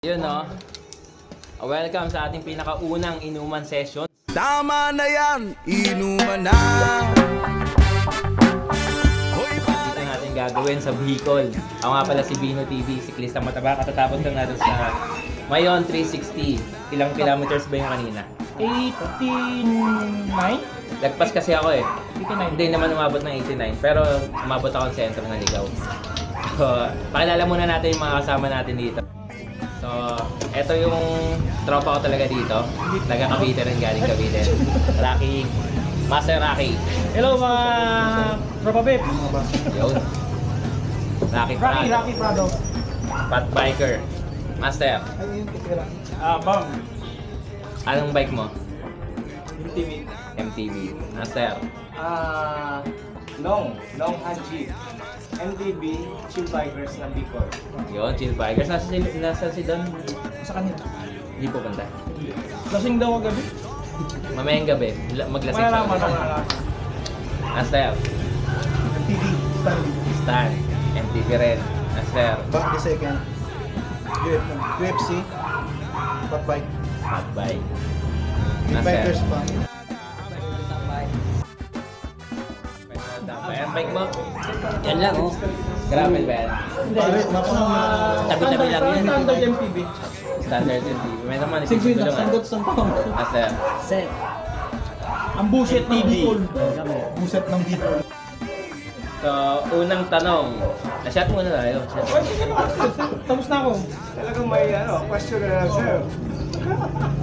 Yun no. Welcome sa ating pinakaunang inuman session. Tama na yan, inuman na. Dito natin gagawin sa Bicol. Ako nga pala si Bino TV, siklista mataba. Katatapos lang natin sa Mayon 360. Ilang kilometers ba yung kanina? 89? Lagpas kasi ako eh. 89. Hindi naman umabot ng 89, pero umabot ako sa sentro ng Ligaw. So, pakilala muna natin yung mga kasama natin dito. So, eto yung tropa ko talaga dito. Taga Cavite rin, galing Cavite. Rocky, Master Rocky. Hello mga tropa babe. Yun. Rocky Prado. Rocky Prado. Fat Biker. Master, Bang. anong bike mo? MTV. MTV. Master, Long Hanji. MTV, Chill Bikers ng Bicol. yun, Chill Bikers. Nasa si Don. Sa kanila. Hindi po banda. Lasing daw ang gabi. Mamayang gabi, maglasing Malalaman. Master, MTV, Stanley. Stan, MTV rin. Master, Back the second. UFC, Fat Bike. Fat Bike. Big Bikers pa. Ayan, bike mo? Yan lang, oh. Gravel ba yan? Pare, Tabi-tabi lang yan. Standard MTV. Standard MTV. May naman, Sigwin na, isipin sandot sa pang. Master, Set. Ang bullshit ng Bicol. Buset ng Bicol. so, unang tanong. Na-shot muna tayo. Shot. Ay, sige na. Tapos na ako. Talagang may question na lang sir.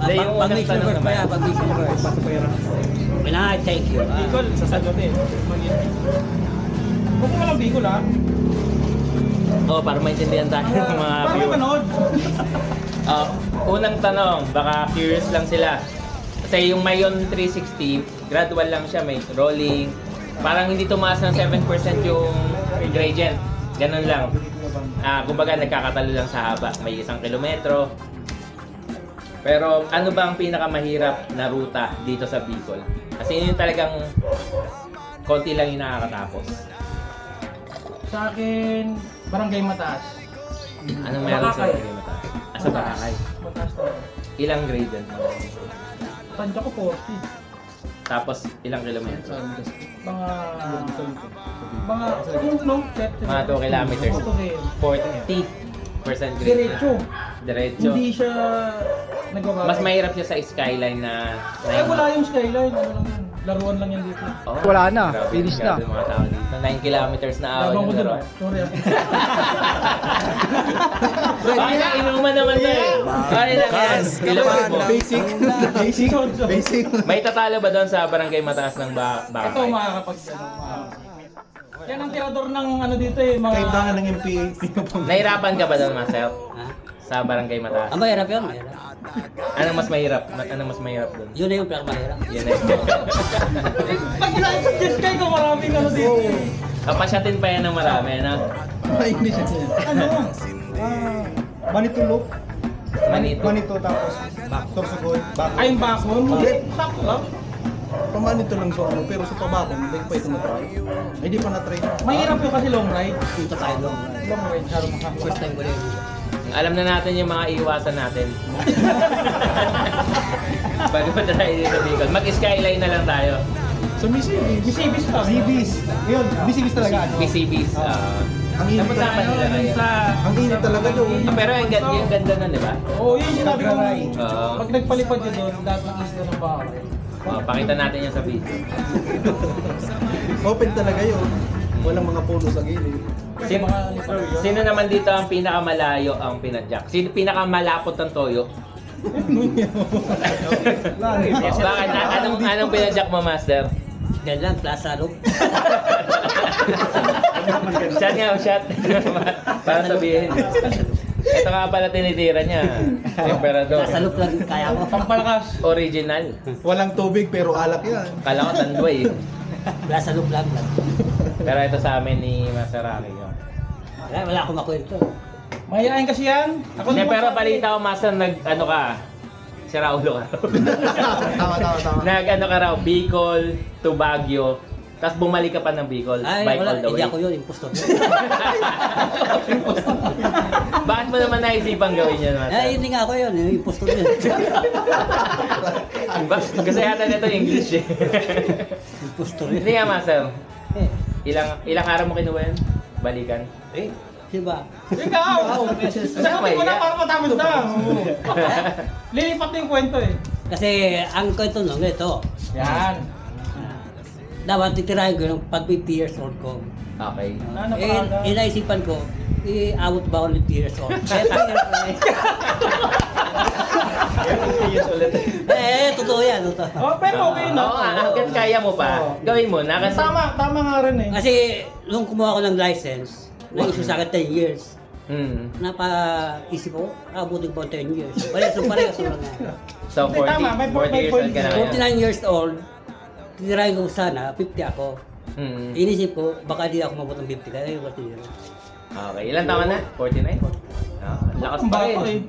Hindi, yung unang Pag-mix tanong number pa naman. yan, pag-mix number. Thank you. Bicol, sasagot eh. Huwag mo lang Bicol ha. Oh, para maintindihan tayo ng mga Bakit viewers. manood? Unang tanong, baka curious lang sila. Kasi yung Mayon 360, gradual lang siya, may rolling. Parang hindi tumaas ng 7% yung gradient. Ganun lang. Kumbaga nagkakatalo lang sa haba. May 1 kilometro. Pero ano ba ang pinakamahirap na ruta dito sa Bicol? Kasi yun talagang konti lang yung nakakatapos. Sa akin, Barangay Mataas. Anong meron sa Bakakay. Barangay Mataas? Sa Bakakay. Mataas to. Ilang gradient mo? Tansya ko 40. Tapos ilang kilometro? Mga 2 kilometers. 40% gradient. Diretso. Diretso. Hindi siya nagbabago. Mas mahirap siya sa skyline na... Wala yung skyline. Ano lang yan. Laruan lang yan dito. Oh, Wala na. grabe, Finish na. grabe mga tao dito. 9 kilometers na awal Labang ko yung dun. laro. Sorry ah. Bakit na inuman naman na eh? Bakit lang yan? Ilabas mo. Basic. Basic. May tatalo ba doon sa barangay mataas ng Ito Bakakay? makakapag... Yan ang tirador ng ano dito eh. Mga... Kahit na ng MPA. Nahirapan ka ba doon, Marcel? Ha? Sa barangay mataas? Ang mahirap yun, mahirap. Anong mas mahirap? Anong mas mahirap doon? Yun na yung pinakamahirap. Yun eh. Pag ina-suggest kayo ko maraming ano dito eh. Kapasyatin pa yan ng marami, ano? Mainis yan. Ano? Manito loop. Manito. Manito tapos Torsogon. Bako. Ay, yung bakon? Hindi. Sakto lang. Pamanito lang sa ano, pero sa pabakon, hindi pa ito na-try. Ay, di pa na-try. Mahirap yung kasi long ride. Punta tayo doon. Long ride, harap First time ko rin. Alam na natin yung mga iiwasan natin. Bago pa tayo dito, Bicol. Mag-skyline na lang tayo. Sa Misibis. Bisibis pa. Zibis. Yun, Misibis talaga. BCBs. Ang init Napunta ka talaga. nila kayo. Ang init talaga doon. Pero yung ganda nun, di ba? Oo, yun yung sinabi ko. Pagkaray. Oo. Pag nagpalipad ka doon, lahat ng isla ng bahay. Pakita natin yung sa video. Open talaga yun. Walang mga puno sa gilid. Sino, sino naman dito ang pinakamalayo ang pinadyak? Sino pinakamalapot ng toyo? Bakit? Anong pinadyak mo, Master? Yan lang, Plaza Loop. Shot nga, shot. Para sabihin. Ito nga pala tinitira niya. Emperador. Plaza Loop lang kaya ko. Pampalakas. Original. Walang tubig pero alak yan. Kala ko tanduay. Plaza Loop lang. Pero ito sa amin ni Maseraki. Wala akong makwento. Mahihain kasi yan. Ako Hindi, naman pero sabi. balita ko, Master, ano ka? Si Raulo ka. Tama. Ano ka raw, Bicol to Baguio Tapos bumalik ka pa ng Bicol, Ay, bike wala. all the Hindi way. ako yun, impostor. Bakit mo naman naisipang gawin yan, Master? Ay, hindi nga ako yun, yung impostor yun. Kasi yata nito English eh. Impostor yun. Hindi nga, Master. Eh, Ilang araw mo kinuha yan? Balikan? diba? Ikaw! Sabi mo na para matapos na. Oo. Lilipat na yung kwento eh. Kasi ang kwento nung ito, Yan. dapat titirahin ko yung pag 50 years old ko. Okay. Ano Eh, pa? inaisipan ko, i-out ba ako ng 50 years old? Totoo yan, totoo. Oh, pero okay na. Oo, hanggat kaya mo pa, gawin mo na kasi... Tama nga rin eh. Kasi nung kumuha ko ng license, na-issue sa akin 10 years. Napaisip ko, abutin ko 10 years. Parehas lang nga. So, Hindi, tama, may 40 years old ka na ngayon. 49 years old, titirahin ko sana, 50 ako. Mm. Inisip ko, baka di ako mabot ng 50, kaya yung 40 years. Okay, ilan taon na? 49? Lakas Ang pa bata rin. eh.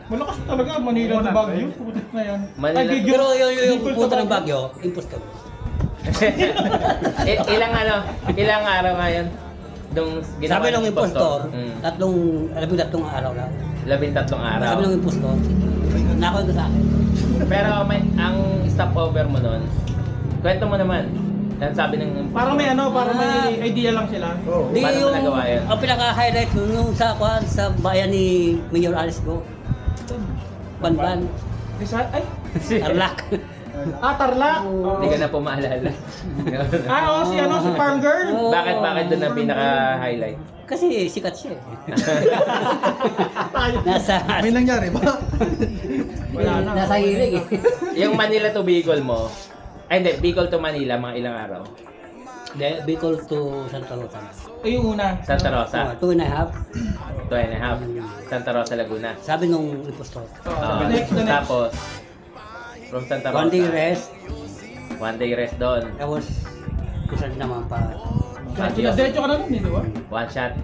Malakas talaga, Manila to Baguio. Putik na yan. Manila- Ay, video. Pero yung Bicol to pupunta ng Baguio, impostor. Ilang araw nga yun? Sabi ng impostor, Mm. tatlong araw lang. 13 araw. Sabi ng impostor, nakwento sa akin. Pero ang stopover mo nun, kwento mo naman. Yan sabi ng impostor. Parang may parang may idea lang sila. Oo. Di Paano mo yung, nagawa yun? ang pinaka-highlight nung sa bayan ni Mayor Alice Go. Banban, Ay, Tarlac. Tarlac. Hindi ka na pumaalala. Si Farm Girl. Oo. Bakit doon ang pinaka-highlight? Kasi sikat siya eh. Nasa, May nangyari ba? Wala na. nasa hilig eh. Yung Manila to Bicol mo, ay hindi, Bicol to Manila, mga ilang araw? Bicol to Santa Rosa. Ay, yung una. Santa Rosa, 2.5. 2.5. Santa Rosa, Laguna. Sabi nung impostor. Ah, The next. tapos, from Santa Rosa, One day rest, one day rest doon. tapos kusad naman pa. Diretso ka na nun, di ba? One shot.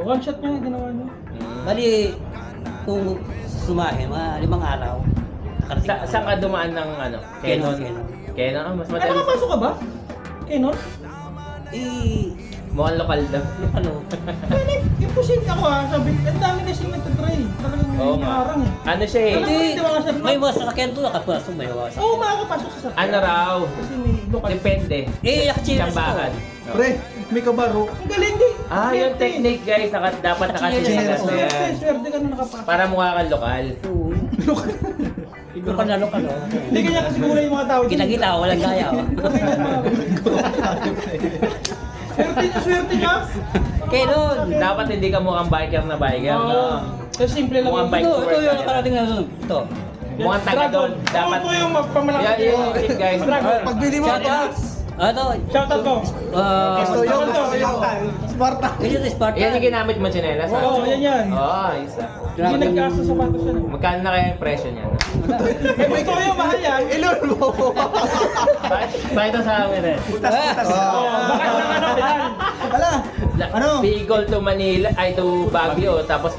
One shot nga yung ginawa niya. Bali, kung sumahe, mga 5 araw. nakarating ako. Saan ka dumaan ng ano? Quezon, Quezon? Quezon. Quezon? Mas Ay, madali. nakapasok ka ba? Kenon? Mukhang lokal daw. Ano? Imposible ako sabi, ang dami kasi nagtatry. Talagang Oo nga. nangarang eh. Ano siya eh? Hindi, di ba kasi May mga sasakyan doon, nakapasok may iwas. Oo, makakapasok sa sakyan. Ano raw? Kasi may lokal. Depende. Nakachinas Tsambahan. ko. Pre, may kabaro. Ang galing din. Yung technique guys, dapat nakasinelas na yan. Swerte ka na nakapasok. Para mukha kang lokal. Oo. Lokal na lokal, oh. Hindi kanya kasi muna yung mga tao. Kita-kita, walang gaya, oh. Swerte ka. Kenon! Dapat hindi ka mukhang biker na biker. Oo. No? Kasi simple lang. Mukhang bike Ito, to ito work yung ka. nakarating na doon. Ito. Mukhang taga doon. Dapat. Ito yung magpamalaki. Yung tip guys. Pagbili mo, Ito. Shoutout ko. gusto yung Sparta. Ganyan sa Sparta. Yan yung ginamit mo, Chinelas. ha? Oo, yan. Oo, isa. Hindi nagkaso sa batos yan. Magkano na kaya yung presyo niyan? Ito yung mahal yan. Ilon mo. Bakit sa amin eh? Bakit lang ano yan? Ala, ano? Bicol to Manila, ay to Baguio, tapos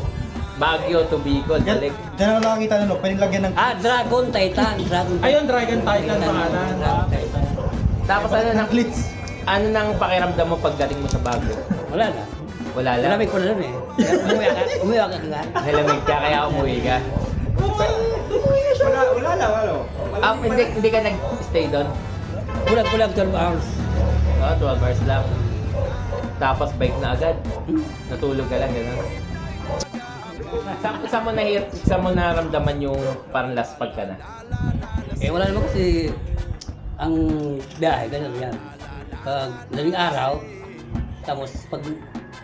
Baguio to Bicol, balik. Diyan ako nakakita na, pwedeng lagyan ng... Dragon Titan. Dragon Titan. Ayun, Dragon Titan pangalan. Dragon Titan. Tapos ano nang pakiramdam mo pagdating mo sa Baguio? Wala na. Wala lang. Malamig ko na doon eh. Umuwi ka nga. Nalamig ka, kaya umuwi ka. Wala lang, ano? Hindi ka nag-stay doon? Kulang 12 hours. 12 hours lang. Tapos bike na agad. Natulog ka lang, gano'n. Saan mo naramdaman yung parang last pag ka na? Wala naman kasi ang biyahe, ganun yan. Pag daling araw, tapos pag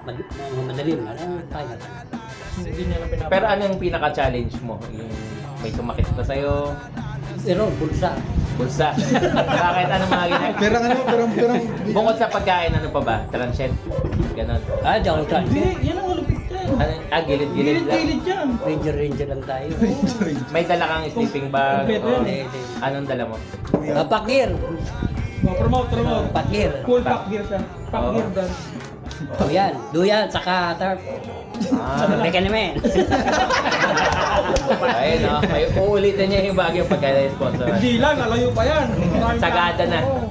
madalim na, kaya na. Hindi niya lang pinapakita. Pero ano yung pinaka-challenge mo? Yung may sumakit ba sa'yo? Pero bulsa. Bulsa. Bakit? Ano mga ginagawa? Perang. Bukod sa pagkain, ano pa ba? Transit? Ganon. Di ako try. Hindi, yan ang malupit yan. Gilid-gilid lang. Gilid-gilid yan. Ranger lang tayo. May dala kang sleeping bag. Kompleto o- yan Anong dala mo? Pakir. Promote. Pakir. Full pack gear siya. Pack gear brand. Duyan, saka tarp. Mekanime. Ayun, no? May uulitin niya yung bagay pagka na-sponsor. Hindi lang, nalayo pa yan. Maraming Sagada na. Oo.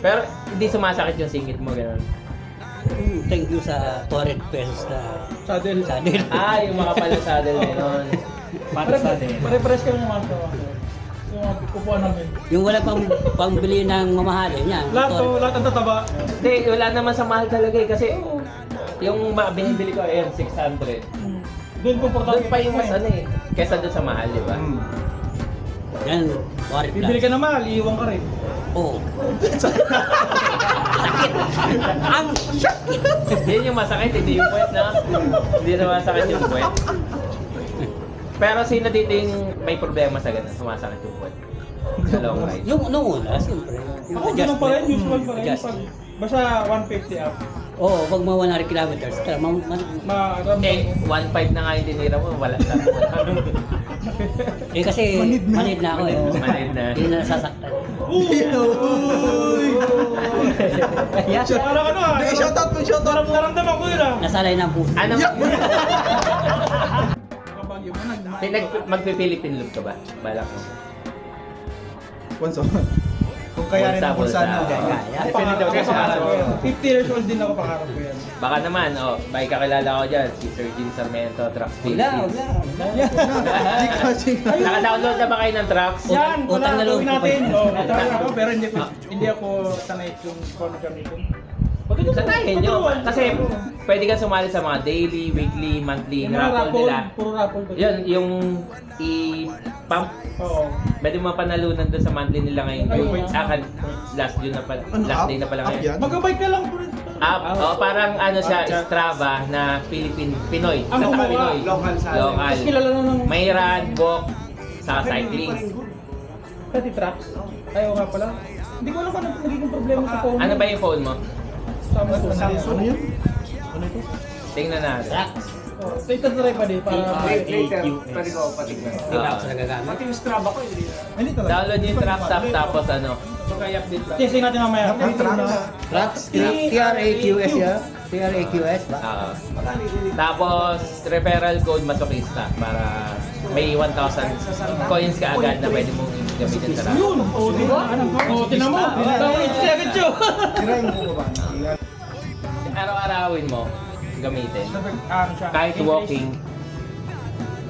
Pero hindi sumasakit yung singit mo, gano'n. Thank you sa 200 pesos na Saddle. saddle. Ah, yung mga pala saddle gano'n. Pare-pares kami naman ito. Yung mga kupuan namin. Yung wala pambili ng mamahalin yan. Lahat ang tataba. Hindi, wala naman sa mahal talaga eh. Kasi yung binibili ko, ayan, 600. Doon komportable. Doon pa yung mas ano eh. Kesa doon sa mahal, di ba? Yan, 200 plus. Bibili ka na mahal, iiwan ka rin. Oo. Sakit. Ang sakit. Yun yung masakit, hindi yung puwet na. Hindi na masakit yung puwet. Pero sino dito yung may problema sa ganun, sumasakit yung puwet? Sa long ride. Yung nung una, siyempre. Ako ganun pa rin, usual pa rin. Adjustment. Basta 150 up. Oo, wag mga 100 kilometers. Pero Maramdaman Eh, mo. 1.5 na nga yung tinira mo, wala sa eh kasi manid na ako eh. Manid na. Hindi na nasasaktan. Yeah. Parang ano ah. Hindi, shoutout mo, shoutout mo. Naramdaman ko yun ah. Nasalay ng puso. Ano? Nakabagyo mo, Magpipilipin loop ka ba? Balak mo. Once on. Kung kaya rin ang Bulsa, bulsa na. bulsa. Kaya. Pangarap ko yan, pangarap ko yan. 50 years old din ako, pangarap ko yan. Baka naman, may kakilala ko dyan, si Sir Jim Sarmiento, Trucks Wala, Philippines. wala. Chika. Naka-download na ba kayo ng Trucks? Yan, Utang na loob gawin ko natin. pa yun. Utang ako, pero hindi ako sanay kung paano gamitin. Sanayin nyo. Kasi pwede ka sumali sa mga daily, weekly, monthly Yung mga raffle raffle, nila. puro raffle ko. Yun, yung i-pump. Oo. Pwede mo panalunan doon sa monthly nila ngayon. Last June na pala. Ano, Last day na up? pala Up ngayon. yan? Mag-bike ka lang. bro. Parang ano siya, Strava na Pinoy. Ang Sa gumawa, Pinoy. local sa Local. Tapos kilala na ng May run, walk, sa cycling. Pati trucks. Ayaw nga pala. Hindi ko alam kung ano nagiging problema sa phone. Ano ba yung phone mo? Sama sa Ano yun? Ano ito? Tingnan natin. Tracks. So ito na rin pa din para... Later, pwede ko patignan. Hindi na ako sa nagagamit. Pati yung Strava ko, hindi na. Hindi talaga. Download niyo yung Trucks app tapos ano. Magka-update lang. Testing natin mamaya. Ang tracks. Tracks? TRAQS yan? TRAQS ba? Oo. Tapos, referral code masokista para may 1,000 coins ka agad na pwede mong gamitin sa Yun! O, di ba? O, tinan mo. Dapat ito siya agad yun. Tirahin mo ba? Araw-arawin mo, gamitin. Ano siya? Kahit walking.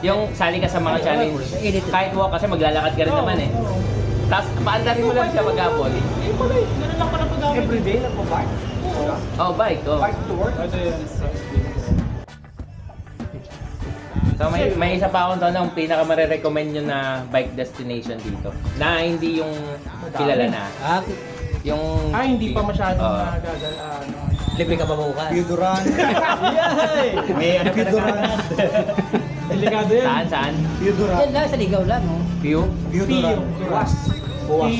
Yung sali ka sa mga challenge. Kahit walk kasi maglalakad ka rin naman eh. Tapos, paandarin mo lang siya mag-apple. Eh, pala eh. Ganun lang pala pag-gamit. Everyday, nagpo-bike. Oh, bike. Oh. Bike to work. Ito yun. So may isa pa akong tanong, pinaka marirecommend nyo na bike destination dito. Na hindi yung kilala na. Ah, Yung... Hindi pa masyadong Oo. nagagal. libre ka ba bukas? Piuduran. Yay! May ano ka na. Delikado yan. Saan? Piuduran. Yan lang, sa ligaw lang, oh. View? Piuduran. Buwas. Buwas.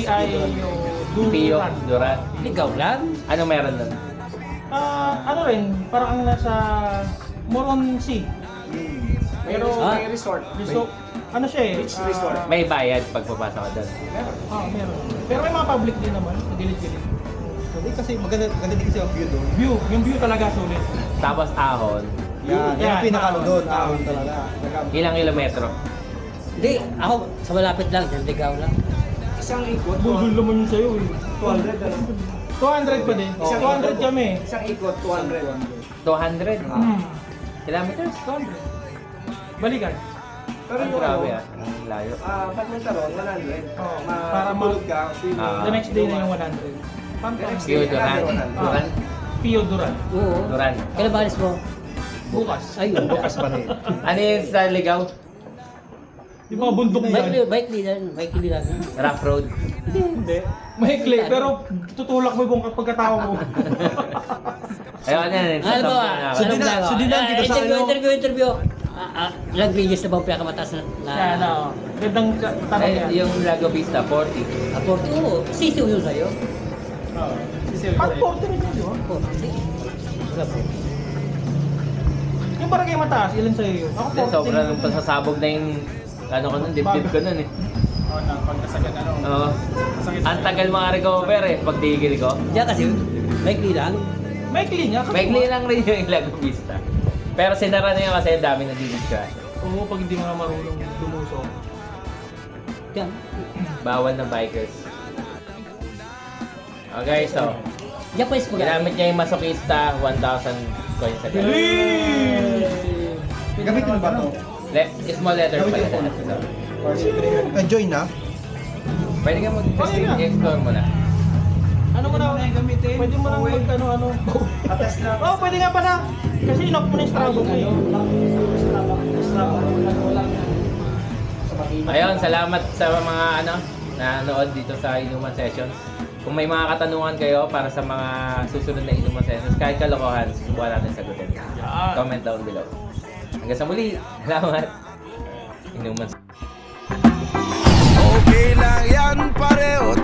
Pio? Duran? Ligaw lang? Ano meron doon? Ano rin, parang ang nasa Moron Sea. Pero, Ah. May resort. resort, ano siya eh? Beach resort. May bayad pag papasok ka doon. Meron. Pero may mga public din naman, sa gilid-gilid. Hindi kasi maganda din kasi ang view doon. View, yung view talaga sulit. Tapos ahon. Yan, Yan, yung pinakalo doon. ahon. Ahon talaga. Ilang kilometro? Hindi, ako sa malapit lang, sa ligaw lang. Isang ikot. Budol naman yun sa'yo eh. 200 ano? 200 pa din. 200 kami. Isang ikot, 200. 200? Kilometers? 200. Balikan. Pero Ang yung grabe ano, ah. Ang layo. badminton, 100. Oo, Ma- para matulog ka, swimming. Ah. The next day na yung 100. The next Pio day, Duran. another 100. Duran? Pio Duran. Oo. Duran. Kailan ba alis mo? Bukas. Ayun. Bukas pa rin. Ano yung sa ligaw? Yung mga bundok Bike yan. bike lang. Rough road? Hindi. Mahikli, pero tutulak mo yung pagkatao mo. Ayun yan. Ano ba? Sudinan dito sa ano? Interview. Ilang videos na ba ang pinakamataas na... Yan, oo. Gandang tanong yan. Yung Lago Vista, 40. 40, oo. Sisiw yun sa'yo. Oo. Parang 40 rin yun, di ba? 40. Wala po. Yung barangay mataas, ilan sa'yo yun? Ako Hindi, 40 sobrang din. pasasabog na yung ano ko nun, dibdib ko nun eh. Oo, na pagkasagan ano. Oo. Ang tagal mga recover eh, pagtigil ko. Diyan kasi, likely lang. Maikli niya. kasi- Maikli lang rin yung Lago Vista. Pero sinara na yun kasi ang dami na discrash. Oo, pag hindi mo na marunong lumusok. Diyan. Bawal na bikers. Okay, so, Japanese po ginamit niya yung Masokista, 1,000 coins agad. Gamitin mo ba ito? Small letter pala lahat. So, Join na. pwede ka mag-explore mo na. Ano mo na? Pwede mo nang ano. Atas na. Oh, pwede nga pala. Kasi inoff mo na yung Strabo mo eh. Ayun, salamat sa mga nanood dito sa Inuman Sessions. Kung may mga katanungan kayo para sa mga susunod na Inuman Sessions, kahit kalokohan, susubukan natin sagutin. Comment down below. Hanggang sa muli. Salamat. Inuman. Okay lang